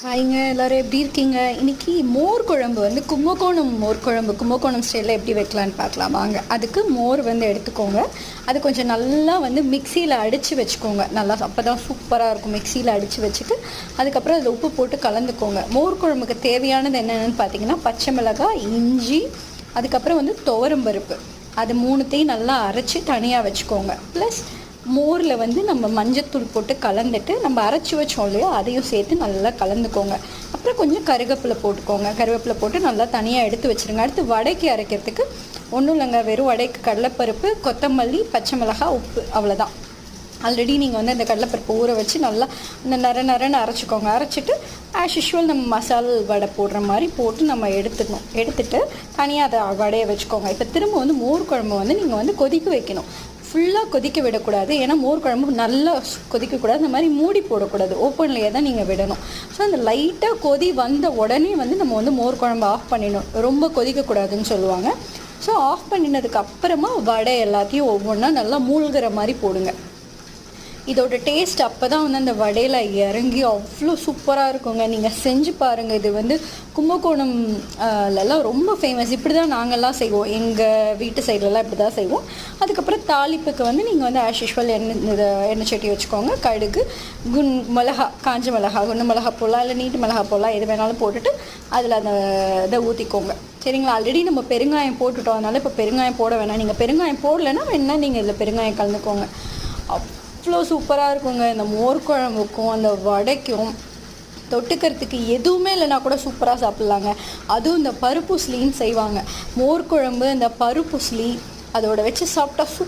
ஹாய்ங்க, எல்லோரும் எப்படி இருக்கீங்க? இன்றைக்கி மோர் குழம்பு வந்து கும்பகோணம் மோர் குழம்பு கும்பகோணம் ஸ்டைலில் எப்படி வைக்கலான்னு பார்க்கலாம் வாங்க. அதுக்கு மோர் வந்து எடுத்துக்கோங்க. அது கொஞ்சம் நல்லா வந்து மிக்சியில் அடித்து வச்சுக்கோங்க. நல்லா அப்போ தான் சூப்பராக இருக்கும். மிக்சியில் அடித்து வச்சுட்டு அதுக்கப்புறம் அதில் உப்பு போட்டு கலந்துக்கோங்க. மோர் குழம்புக்கு தேவையானது என்னென்னு பார்த்தீங்கன்னா, பச்சை மிளகாய், இஞ்சி, அதுக்கப்புறம் வந்து துவரம்பருப்பு, அது மூணுத்தையும் நல்லா அரைச்சி தனியாக வச்சுக்கோங்க. ப்ளஸ் மோரில் வந்து நம்ம மஞ்சத்தூள் போட்டு கலந்துட்டு நம்ம அரைச்சி வச்சோம் இல்லையா, அதையும் சேர்த்து நல்லா கலந்துக்கோங்க. அப்புறம் கொஞ்சம் கருவேப்பிலை போட்டுக்கோங்க. கருவேப்பிலை போட்டு நல்லா தனியாக எடுத்து வச்சுருங்க. அடுத்து வடைக்கு அரைக்கிறதுக்கு ஒன்றும் இல்லைங்க, வெறும் வடைக்கு கடலைப்பருப்பு, கொத்தமல்லி, பச்சை மிளகாய், உப்பு, அவ்வளோதான். ஆல்ரெடி நீங்கள் வந்து அந்த கடலைப்பருப்பு ஊற வச்சு நல்லா இந்த நரன்னு அரைச்சிக்கோங்க. அரைச்சிட்டு ஆஸ் யூஷுவல் நம்ம மசால் வடை போடுற மாதிரி போட்டு நம்ம எடுத்துட்டு தனியாக அதை வடையை வச்சுக்கோங்க. இப்போ திரும்ப வந்து மோர் குழம்பு வந்து நீங்கள் வந்து கொதிக்க வைக்கணும். ஃபுல்லாக கொதிக்க விடக்கூடாது. ஏன்னா மோர் குழம்பு நல்லா கொதிக்கக்கூடாது. இந்த மாதிரி மூடி போடக்கூடாது. ஓப்பன்லேயே தான் நீங்கள் விடணும். ஸோ அந்த லைட்டாக கொதி வந்த உடனே வந்து நம்ம வந்து மோர் குழம்பு ஆஃப் பண்ணிடணும். ரொம்ப கொதிக்கக்கூடாதுன்னு சொல்லுவாங்க. ஸோ ஆஃப் பண்ணினதுக்கு அப்புறமா வடை எல்லாத்தையும் ஒவ்வொன்றா நல்லா மூழ்கிற மாதிரி போடுங்க. இதோட டேஸ்ட் அப்போ தான் வந்து அந்த வடையில் இறங்கி அவ்வளோ சூப்பராக இருக்குங்க. நீங்கள் செஞ்சு பாருங்கள். இது வந்து கும்பகோணம்லலாம் ரொம்ப ஃபேமஸ். இப்படி தான் நாங்கள்லாம் செய்வோம். எங்கள் வீட்டு சைட்லலாம் இப்படி தான் செய்வோம். அதுக்கப்புறம் தாளிப்புக்கு வந்து நீங்கள் வந்து ஆஸ் யூஷுவல் எண்ணெய் சட்டி வச்சுக்கோங்க. கடுகு, மிளகா, காஞ்ச மிளகா, குண்டு மிளகா போடலாம், இல்லை நீட்டு மிளகா போடலாம், எது வேணாலும் போட்டுட்டு அதில் அந்த இதை ஊற்றிக்கோங்க. சரிங்களா? ஆல்ரெடி நம்ம பெருங்காயம் போட்டுட்டோம். அதனால் இப்போ பெருங்காயம் போட வேணாம். நீங்கள் பெருங்காயம் போடலைன்னா வேணால் நீங்கள் இதில் பெருங்காயம் கலந்துக்கோங்க. அவ்வளோ சூப்பராக இருக்குங்க. இந்த மோர் குழம்புக்கும் அந்த வடைக்கும் தொட்டுக்கிறதுக்கு எதுவுமே இல்லைனா கூட சூப்பராக சாப்பிட்லாங்க. அதுவும் இந்த பருப்புஸ்லின்னு செய்வாங்க. மோர் குழம்பு, இந்த பருப்புஸ்லி அதோட வச்சு சாப்பிட்டா